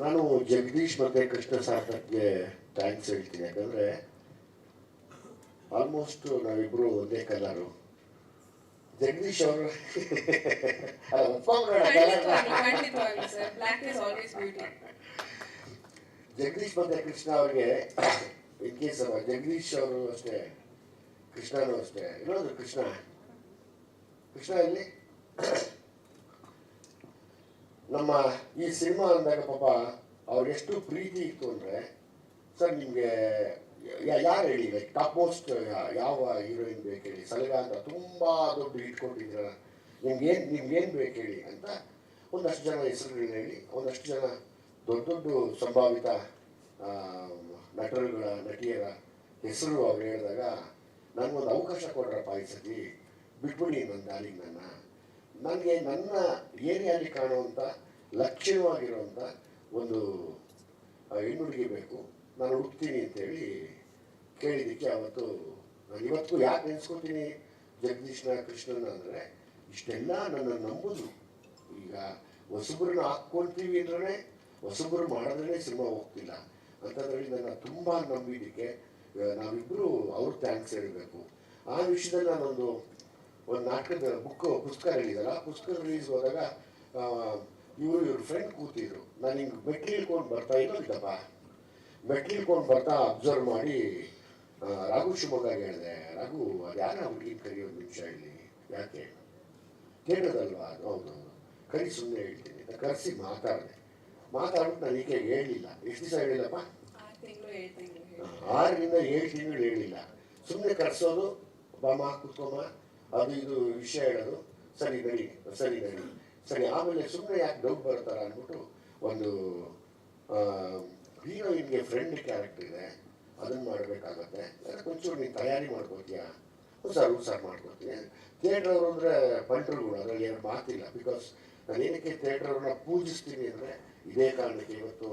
ನಾನು ಜಗದೀಶ್ ಮತ್ತು ಕೃಷ್ಣ ಸಾರ್ಥಕ್ಗೆ ಥ್ಯಾಂಕ್ಸ್ ಹೇಳ್ತೀನಿ. ಯಾಕಂದರೆ ಆಲ್ಮೋಸ್ಟ್ ನಾವಿಬ್ಬರು ಒಂದೇ ಕಲರು. ಜಗದೀಶ್ ಅವರು ಜಗದೀಶ್ ಮತ್ತು ಕೃಷ್ಣ ಅವ್ರಿಗೆ ಇನ್ ಕೇಸ್ ಜಗದೀಶ್ ಅವರು ಅಷ್ಟೇ, ಕೃಷ್ಣನೂ ಅಷ್ಟೇ. ಇನ್ನೊಂದು ಕೃಷ್ಣ ಇಲ್ಲಿ ನಮ್ಮ ಈ ಸಿನಿಮಾ ಅಂದಾಗ ಪಾಪ ಅವ್ರಿಗೆಷ್ಟು ಪ್ರೀತಿ ಇತ್ತು ಅಂದರೆ, ಸರ್ ನಿಮಗೆ ಯಾರು ಹೇಳಿ, ಲೈಕ್ ಟಾಪ್ ಮೋಸ್ಟ್ ಯಾವ ಹೀರೋಯಿನ್ ಬೇಕು ಹೇಳಿ, ಸಲಗ ಅಂತ ತುಂಬ ದೊಡ್ಡ ಇಟ್ಕೊಂಡಿದ್ದೀರ, ನಿಮ್ಗೇನು ಬೇಕು ಹೇಳಿ ಅಂತ ಒಂದಷ್ಟು ಜನ ಹೆಸರುಗಳನ್ನ ಹೇಳಿ, ಒಂದಷ್ಟು ಜನ ದೊಡ್ಡ ದೊಡ್ಡ ಸಂಭಾವಿತ ನಟಿಯರ ಹೆಸರು ಅವ್ರು ಹೇಳಿದಾಗ ನನಗೊಂದು ಅವಕಾಶ ಕೊಡ್ರಪ್ಪ ಈ ಸತಿ, ಬಿಟ್ಬಿಡಿ ನನ್ನ ದಾರಿಗೆ ನನಗೆ ನನ್ನ ಏರಿಯಾಲಿ ಕಾಣುವಂಥ ಲಕ್ಷಣವಾಗಿರುವಂಥ ಒಂದು ಹೆಣ್ಣುಡುಗಿ ಬೇಕು, ನಾನು ಹುಡುಕ್ತೀನಿ ಅಂತೇಳಿ ಕೇಳಿದ್ದಕ್ಕೆ ಅವತ್ತು ನಾನು ಇವತ್ತು ಯಾಕೆ ನೆನೆಸ್ಕೊತೀನಿ ಜಗದೀಶ್ನ ಕೃಷ್ಣನ ಅಂದರೆ, ಇಷ್ಟೆಲ್ಲ ನನ್ನನ್ನು ನಂಬೋದು. ಈಗ ಹೊಸಬ್ರನ್ನ ಹಾಕ್ಕೊಳ್ತೀವಿ ಅಂದ್ರೆ ಹೊಸಬ್ರು ಮಾಡಿದ್ರೆ ಸಿನಿಮಾ ಹೋಗ್ತಿಲ್ಲ ಅಂತಂದ್ರಲ್ಲಿ ನನ್ನ ತುಂಬ ನಂಬಿದ್ದಕ್ಕೆ ನಾವಿಬ್ಬರು ಅವ್ರ ಥ್ಯಾಂಕ್ಸ್ ಹೇಳಬೇಕು. ಆ ವಿಷಯದಲ್ಲಿ ನಾನೊಂದು ನಾಟಕದ ಪುಸ್ತಕ ಹೇಳಿದಲ್ಲ, ಪುಸ್ತಕ ರಿಲೀಸ್ ಹೋದಾಗ ಇವ್ರ ಫ್ರೆಂಡ್ ಕೂತಿದ್ರು. ನಾನು ಹಿಂಗೆ ಮೆಟ್ಲಿಳ್ಕೊಂಡು ಬರ್ತಾ ಇದ್ದಪ್ಪ, ಮೆಟ್ಲಿಳ್ಕೊಂಡು ಬರ್ತಾ ಅಬ್ಸರ್ವ್ ಮಾಡಿ ರಘು ಶಿವಮೊಗ್ಗ ಹೇಳಿದೆ, ರಘು ಅದು ಯಾರ ಹುಡುಗಿನ ಕರೆಯೋದು ನಿಮಿಷ ಇಲ್ಲಿ, ಯಾಕೆ ಕೇಳೋದಲ್ವಾ? ಹೌದು ಕರಿ, ಸುಮ್ಮನೆ ಹೇಳ್ತೀನಿ ಅಂತ ಕರೆಸಿ ಮಾತಾಡ್ಬಿಟ್ಟು ನಾನು ಈಕೆ ಹೇಳಲಿಲ್ಲ. ಎಷ್ಟು ದಿವಸ ಹೇಳಿಲ್ಲಪ್ಪ? 6ರಿಂದ 7 ತಿಂಗಳು ಹೇಳಿಲ್ಲ. ಸುಮ್ಮನೆ ಕರೆಸೋದು, ಬಾಮ ಕುತ್ಕೊಮ್ಮ, ಅದು ಇದು ವಿಷಯ ಹೇಳೋದು, ಸರಿ ನಡಿ. ಆಮೇಲೆ ಸುಮ್ಮನೆ ಯಾಕೆ ಡೌಟ್ ಬರ್ತಾರ ಅಂದ್ಬಿಟ್ಟು ಒಂದು ಹೀರೋಯಿನ್ಗೆ ಫ್ರೆಂಡ್ ಕ್ಯಾರೆಕ್ಟರ್ ಇದೆ, ಅದನ್ನು ಮಾಡಬೇಕಾಗತ್ತೆ, ಒಂಚೂರು ನೀನು ತಯಾರಿ ಮಾಡ್ಕೋತೀಯಾ? ಸರ್ ಮಾಡ್ಕೊತೀನಿ. ಥಿಯೇಟ್ರ್ ಅವರು ಅಂದರೆ ಪಂಟ್ರುಗಳು, ಅದರಲ್ಲಿ ಏನು ಮಾತಿಲ್ಲ. ಬಿಕಾಸ್ ನಾನು ಏನಕ್ಕೆ ಥಿಯೇಟ್ರ್ ಅವ್ರನ್ನ ಪೂಜಿಸ್ತೀನಿ ಅಂದರೆ ಇದೇ ಕಾರಣಕ್ಕೆ. ಇವತ್ತು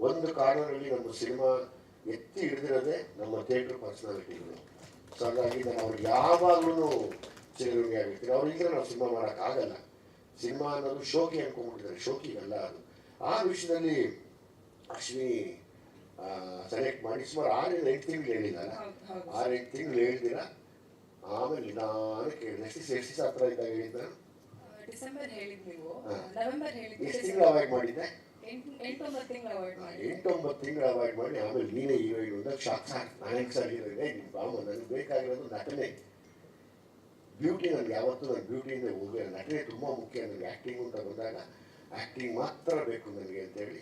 ಒಂದು ಕಾರ್ನರಲ್ಲಿ ನಮ್ಮ ಸಿನಿಮಾ ಎತ್ತಿ ಹಿಡಿದಿರೋದೇ ನಮ್ಮ ಥಿಯೇಟ್ರ್ ಪರ್ಸನಾಲಿಟಿಗಳು. ಸೊ ಹಾಗಾಗಿ ನಾನು ಅವ್ರಿಗೆ ಯಾವಾಗಲೂ ಚಿರಋಣಿ ಆಗಿರ್ತೀನಿ. ಅವ್ರಿದ್ರೆ ನಾವು ಸಿನಿಮಾ ಮಾಡೋಕ್ಕಾಗಲ್ಲ. ಸಿನಿಮಾ ಅನ್ನೋದು ಶೋಕಿ ಅಂದ್ಕೊಂಡ್ಬಿಟ್ಟಿದ್ದಾರೆ, ಶೋಕಿಗಲ್ಲ ಅದು. ಆ ವಿಷಯದಲ್ಲಿ ಅಶ್ವಿನಿ ಸೆಲೆಕ್ಟ್ ಮಾಡಿ ಸುಮಾರು 6-8 ತಿಂಗಳು ಹೇಳಿದಲ್ಲ, 6-8 ತಿಂಗಳು ಹೇಳ್ತೀರಾ. ಆಮೇಲೆ ನಾನು ಕೇಳಿದೆ, ಎಷ್ಟು ಹತ್ರ ಇದ್ದಾಗ ಹೇಳಿದ್ದ? ಡಿಸೆಂಬರ್ ಹೇಳಿದ್ ನೀವು, ನವೆಂಬರ್ ಹೇಳಿದ್ದೆ. ಎಷ್ಟು ತಿಂಗಳು ಅವಾಯ್ಡ್ ಮಾಡಿದ್ದೆ? 8-9 ತಿಂಗಳು ಅವಾಯ್ಡ್ ಮಾಡಿ. 8-9 ತಿಂಗಳು ಅವಾಯ್ಡ್ ಮಾಡಿ ಆಮೇಲೆ ನೀನೇ ಹೀರೋಯಿನ್ ಅಂದಾಗ ಶಾಕ್. ನಾನು ಹೆಂಗೆ ಸರ್ ಹೀರೋಯಿನ್? ನಿಮ್ಮ ಬಾಮ, ನನಗೆ ಬೇಕಾಗಿರೋದು ನಟನೆ, ಬ್ಯೂಟಿ. ನನಗೆ ಯಾವತ್ತೂ ನಾನು ಬ್ಯೂಟಿಯಿಂದ ಹೋಗೇ, ನಟನೆ ತುಂಬ ಮುಖ್ಯ ನನಗೆ. ಆ್ಯಕ್ಟಿಂಗ್ ಅಂತ ಬಂದಾಗ ಆ್ಯಕ್ಟಿಂಗ್ ಮಾತ್ರ ಬೇಕು ನನಗೆ ಅಂತೇಳಿ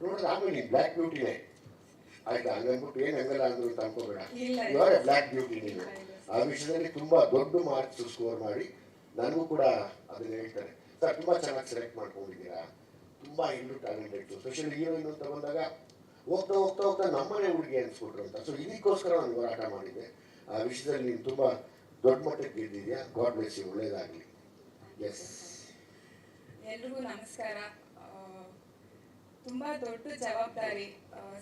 ನೋಡಿದ್ರೆ ಆಮೇಲೆ ನೀನು ಬ್ಲ್ಯಾಕ್ ಬ್ಯೂಟಿನೇ ಆಯ್ತಾ, ಹಂಗನ್ಬಿಟ್ಟು ಏನು ಹಂಗಲ್ಲ ಅಂದ್ರು ಅಂತ ಅನ್ಕೋಬೇಡ, ಇವಾಗ ಬ್ಲ್ಯಾಕ್ ಬ್ಯೂಟಿ ನೀನು. ಆ ವಿಷಯದಲ್ಲಿ ತುಂಬ ದೊಡ್ಡ ಮಾರ್ಕ್ಸ್ ಸ್ಕೋರ್ ಮಾಡಿ ನನಗೂ ಕೂಡ ಅದನ್ನು ಹೇಳ್ತಾರೆ, ಸರ್ ತುಂಬ ಚೆನ್ನಾಗಿ ಸೆಲೆಕ್ಟ್ ಮಾಡ್ಕೊಂಡಿದ್ದೀರಾ, ತುಂಬ ಎಲ್ಲರೂ ಟ್ಯಾಲೆಂಟೆಡ್, ಸ್ಪೆಷಲಿ ಹೀರೋಯಿನ್ ಅಂತ ಬಂದಾಗ ಹೋಗ್ತಾ ನಮ್ಮನೆ ಹುಡುಗಿ ಅನ್ಸ್ಬಿಟ್ರು ಅಂತ. ಸೊ ಇದಕ್ಕೋಸ್ಕರ ನಾನು ಹೋರಾಟ ಮಾಡಿದ್ದೆ. ಆ ವಿಷಯದಲ್ಲಿ ನೀನು ತುಂಬ ದೊಡ್ಡ ಮಟ್ಟಕ್ಕೆ ಗೆದ್ದಿದ್ಯಾ. ಗಾಡ್ ಬ್ಲೆಸ್ ಯು, ಒಳ್ಳೇದಾಗಲಿ. ಎಸ್, ಎಲ್ರಿಗೂ ನಮಸ್ಕಾರ. ತುಂಬ ದೊಡ್ಡ ಜವಾಬ್ದಾರಿ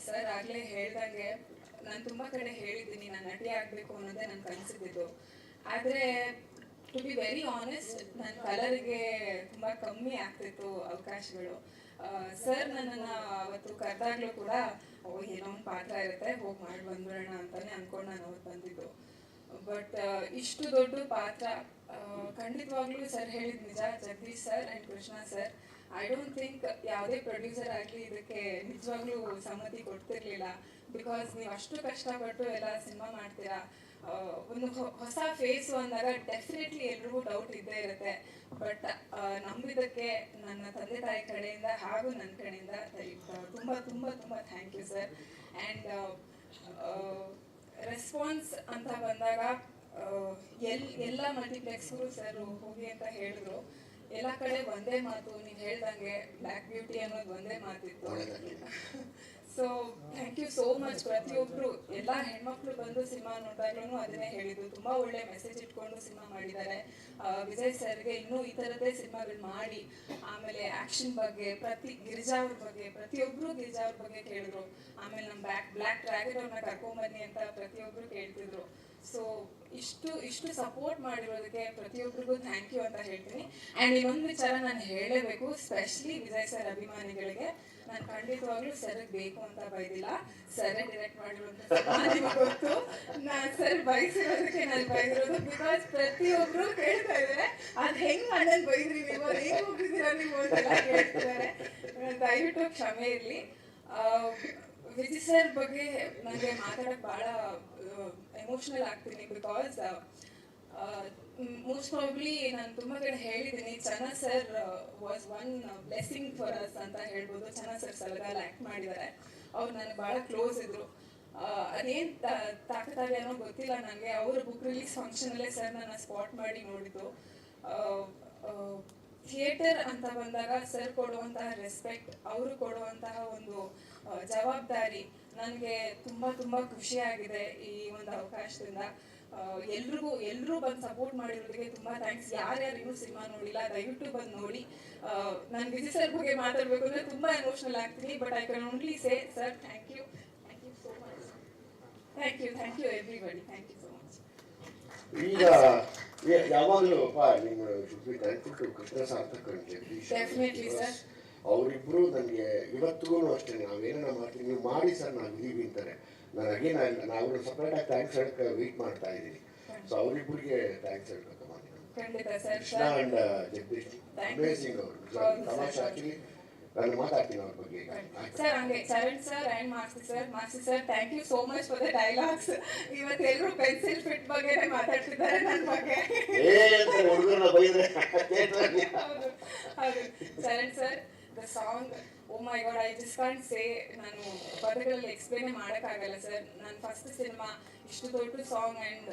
ಸರ್. ಆಗಲೇ ಹೇಳ್ದಂಗೆ ನಾನು ತುಂಬ ಕಡೆ ಹೇಳಿದ್ದೀನಿ ನಾನು ನಟಿ ಆಗಬೇಕು ಅನ್ನೋದೇ ನನ್ನ ಕನಸಿದ್ದು. ಆದರೆ ಟು ಬಿ ವೆರಿ ಆನೆಸ್ಟ್, ನನ್ನ ಕಲರಿಗೆ ತುಂಬ ಕಮ್ಮಿ ಆಗ್ತಿತ್ತು ಅವಕಾಶಗಳು. ಸರ್ ನನ್ನನ್ನು ಅವತ್ತು ಕರೆದಾಗಲೂ ಕೂಡ ಏನೋ ಒಂದು ಪಾತ್ರ ಇರುತ್ತೆ, ಹೋಗಿ ಮಾಡಿ ಬಂದ್ಬಿಡೋಣ ಅಂತಲೇ ಅಂದ್ಕೊಂಡು ನಾನು ಅವತ್ತು ಬಂದಿದ್ದು. ಬಟ್ ಇಷ್ಟು ದೊಡ್ಡ ಪಾತ್ರ ಖಂಡಿತವಾಗ್ಲೂ ಸರ್ ಹೇಳಿದ ನಿಜ. Jagadish sir and Krishna sir, I don't think ಯಾವುದೇ ಪ್ರೊಡ್ಯೂಸರ್ ಆಗಲಿ ಇದಕ್ಕೆ ನಿಜವಾಗ್ಲೂ ಸಮ್ಮತಿ ಕೊಡ್ತಿರ್ಲಿಲ್ಲ. ಬಿಕಾಸ್ ನೀವು ಅಷ್ಟು ಕಷ್ಟಪಟ್ಟು ಎಲ್ಲ ಸಿನಿಮಾ ಮಾಡ್ತೀರಾ. ಒಂದು ಹೊಸ ಫೇಸು ಅಂದಾಗ ಡೆಫಿನೆಟ್ಲಿ ಎಲ್ರಿಗೂ ಡೌಟ್ ಇದ್ದೇ ಇರುತ್ತೆ. ಬಟ್ ನಂಬಿದ್ದಕ್ಕೆ ನನ್ನ ತಂದೆ ತಾಯಿ ಕಡೆಯಿಂದ ಹಾಗೂ ನನ್ನ ಕಡೆಯಿಂದ ತುಂಬ ತುಂಬ ತುಂಬ thank you sir. And response ಅಂತ ಬಂದಾಗ ಎಲ್ಲ ಮಲ್ಟಿಪ್ಲೆಕ್ಸ್ಗೂ ಸರ್ ಹೋಗಿ ಅಂತ ಹೇಳಿದ್ರು. ಎಲ್ಲ ಕಡೆ ಒಂದೇ ಮಾತು, ನೀವು ಹೇಳ್ದಂಗೆ ಬ್ಲ್ಯಾಕ್ ಬ್ಯೂಟಿ ಅನ್ನೋದು ಒಂದೇ ಮಾತಿತ್ತು. So thank you so much. ಪ್ರತಿಯೊಬ್ಬರು ಎಲ್ಲ ಹೆಣ್ಮಕ್ಳು ಬಂದು ಸಿನಿಮಾ ನೋಡಿದಾಗ್ಲೂ ಅದನ್ನೇ ಹೇಳಿದ್ದು, ತುಂಬ ಒಳ್ಳೆ ಮೆಸೇಜ್ ಇಟ್ಕೊಂಡು ಸಿನಿಮಾ ಮಾಡಿದ್ದಾರೆ. ವಿಜಯ್ ಸರ್ಗೆ ಇನ್ನೂ ಈ ಥರದ್ದೇ ಸಿನಿಮಾಗಳು ಮಾಡಿ, ಆಮೇಲೆ ಆ್ಯಕ್ಷನ್ ಬಗ್ಗೆ ಗಿರಿಜಾ ಅವ್ರ ಬಗ್ಗೆ ಪ್ರತಿಯೊಬ್ಬರು ಗಿರಿಜಾ ಅವ್ರ ಬಗ್ಗೆ ಕೇಳಿದ್ರು. ಆಮೇಲೆ ನಮ್ಮ ಬ್ಲ್ಯಾಕ್ ಡ್ರ್ಯಾಗನ್ ಅವ್ರನ್ನ ಕರ್ಕೊಂಬನ್ನಿ ಅಂತ ಪ್ರತಿಯೊಬ್ಬರು ಕೇಳ್ತಿದ್ರು. ಸೊ ಇಷ್ಟು ಸಪೋರ್ಟ್ ಮಾಡಿರೋದಕ್ಕೆ ಪ್ರತಿಯೊಬ್ಬರಿಗೂ ಥ್ಯಾಂಕ್ ಯು ಅಂತ ಹೇಳ್ತೀನಿ. ಆ್ಯಂಡ್ ಇನ್ನೊಂದು ವಿಚಾರ ನಾನು ಹೇಳಲೇಬೇಕು, ಸ್ಪೆಷಲಿ ವಿಜಯ್ ಸರ್ ಅಭಿಮಾನಿಗಳಿಗೆ, ನಾನು ಖಂಡಿತವಾಗ್ಲೂ ಸರ್ಗೆ ಬೇಕು ಅಂತ ಬೈದಿಲ್ಲ, ಸರ್ರೇ ಡೈರೆಕ್ಟ್ ಮಾಡಿರೋದು ನಿಮಗೆ ಗೊತ್ತು. ನಾನು ಸರ್ ಬಯಸಿರೋದಕ್ಕೆ ನಾನು ಬೈದಿರೋದು, ಬಿಕಾಸ್ ಪ್ರತಿಯೊಬ್ಬರು ಕೇಳ್ತಾ ಇದ್ದಾರೆ ಅದು ಹೆಂಗೆ ಅಣ್ಣನ್ ಬೈದ್ರಿ ನೀವು, ಅದು ಹೆಂಗೆ ಹೋಗಿದ್ದೀರಾ ನೀವು ಅಂತೆಲ್ಲ ಕೇಳ್ತಿದ್ದಾರೆ. ದಯವಿಟ್ಟು ಕ್ಷಮೆ ಇರಲಿ. ವಿಜಯ್ ಸರ್ ಬಗ್ಗೆ ನನಗೆ ಮಾತಾಡೋಕ್ಕೆ ಭಾಳ ಎಮೋಷ್ನಲ್ ಆಗ್ತೀನಿ, ಬಿಕಾಸ್ ಮೋಸ್ಟ್ ಪ್ರಾಬ್ಲಿ ನಾನು ತುಂಬ ಕಡೆ ಹೇಳಿದ್ದೀನಿ, Channa sir was one blessing for us ಅಂತ ಹೇಳ್ಬೋದು. ಚನ್ನ ಸರ್ ಸಲಗಾಲ ಆ್ಯಕ್ಟ್ ಮಾಡಿದ್ದಾರೆ, ಅವ್ರು ನನಗೆ ಭಾಳ ಕ್ಲೋಸ್ ಇದ್ದರು. ಅದೇನು ತಾಕತ್ತಾಗಿ ಏನೋ ಗೊತ್ತಿಲ್ಲ ನನಗೆ, ಅವರ ಬುಕ್ ರಿಲೀಸ್ ಫಂಕ್ಷನಲ್ಲೇ ಸರ್ ನನ್ನ ಸ್ಪಾಟ್ ಮಾಡಿ ನೋಡಿದ್ದು. ಥಿಯೇಟರ್ ಅಂತ ಬಂದಾಗ ಸರ್ ಕೊಡುವಂತಹ ರೆಸ್ಪೆಕ್ಟ್, ಅವರು ಕೊಡುವಂತಹ ಒಂದು ಜವಾಬ್ದಾರಿ ನನಗೆ ತುಂಬ ಖುಷಿಯಾಗಿದೆ ಈ ಒಂದು ಅವಕಾಶದಿಂದ. ಎಲ್ಲರೂ ಬಂದು ಸಪೋರ್ಟ್ ಮಾಡಿರೋದಕ್ಕೆ ತುಂಬ ಥ್ಯಾಂಕ್ಸ್. ಯಾರ್ಯಾರು ಇನ್ನೂ ಸಿನಿಮಾ ನೋಡಿಲ್ಲ ದಯವಿಟ್ಟು ಬಂದು ನೋಡಿ. ನಾನು ವಿಜಯ್ ಸರ್ ಬಗ್ಗೆ ಮಾತಾಡಬೇಕು ಅಂದರೆ ತುಂಬ ಎಮೋಷ್ನಲ್ ಆಗ್ತೀನಿ, but I can only say sir thank you so much. Thank you everybody, thank you so much. ಈಗ ಯಾವಾಗಲೂ ನಿಮ್ಮ should be thankful to Krishna Sarthak and Jagadish. Definitely sir. ಅವರಿಬ್ಬರು ನನಗೆ ಇವತ್ತಿಗೂ ಅಷ್ಟೇ, ನಾವೇನ ಮಾಡ್ತೀವಿ ನೀವು ಮಾಡಿ ಸರ್ ನಾವು ಇದೀವಿ ಅಂತಾರೆ. ನಾನು ಅಗೇನ್ ನಾವು ಸಪ್ರೇಟಾಗಿ ಥ್ಯಾಂಕ್ಸ್ ಹೇಳಕ್ಕೆ ವೆಯ್ಟ್ ಮಾಡ್ತಾ ಇದ್ದೀನಿ. ಸೊ ಅವರಿಬ್ಬರಿಗೆ ಥ್ಯಾಂಕ್ಸ್ ಹೇಳ್ಬೇಕಮ್ಮ ನೀನು. ಖಂಡಿತ sir. Krishna and Jagadish amazing ಅವರು. ತಮಾಷೆ ಆಕ್ಚುಲಿ ನಾನು ಮಾತಾಡ್ತೀನಿ ಅವ್ರ ಬಗ್ಗೆ. ಸರ್ ಹಂಗೆ Charan sir and Marsi sir thank you so much for the dialogues. ಇವತ್ತು ಎಲ್ಲರೂ ಪೆನ್ಸಿಲ್ ಫಿಟ್ ಬಗ್ಗೆನೇ ಮಾತಾಡ್ತಿದ್ದಾರೆ ನನ್ನ ಬಗ್ಗೆ. ಹುಡುಗರನ್ನ ಬೈದ್ರೆ ಹೌದು Charan sir the song, oh my god, I just can't say, ನಾನು ಪದಗಳಲ್ಲಿ ಎಕ್ಸ್ಪ್ಲೇನೇ ಮಾಡೋಕ್ಕಾಗಲ್ಲ ಸರ್. ನನ್ನ ಫಸ್ಟ್ ಸಿನಿಮಾ, ಇಷ್ಟು ದೊಡ್ಡ ಸಾಂಗ್, ಆ್ಯಂಡ್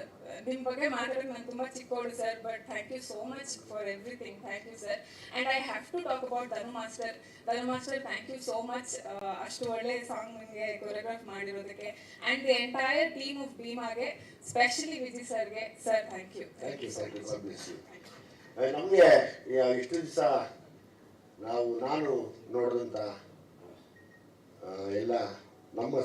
ನಿಮ್ಮ ಬಗ್ಗೆ ಮಾತಾಡೋಕೆ ನಾನು ತುಂಬ ಚಿಕ್ಕವಳು sir, but thank you so much for everything. Thank you sir. And I have to talk about Dhanu master thank you so much. ಅಷ್ಟು ಒಳ್ಳೆ ಸಾಂಗ್ ನನಗೆ ಕೊರಿಯೋಗ್ರಾಫ್ ಮಾಡಿರೋದಕ್ಕೆ, and the entire team of ಭೀಮಾಗೆ, ಸ್ಪೆಷಲಿ ವಿಜಯ್ ಸರ್ಗೆ ಸರ್ ಥ್ಯಾಂಕ್ ಯು. ನಮಗೆ ಇಷ್ಟು ದಿವಸ ನಾನು ನೋಡಿದಂಥ ಎಲ್ಲ ನಮ್ಮ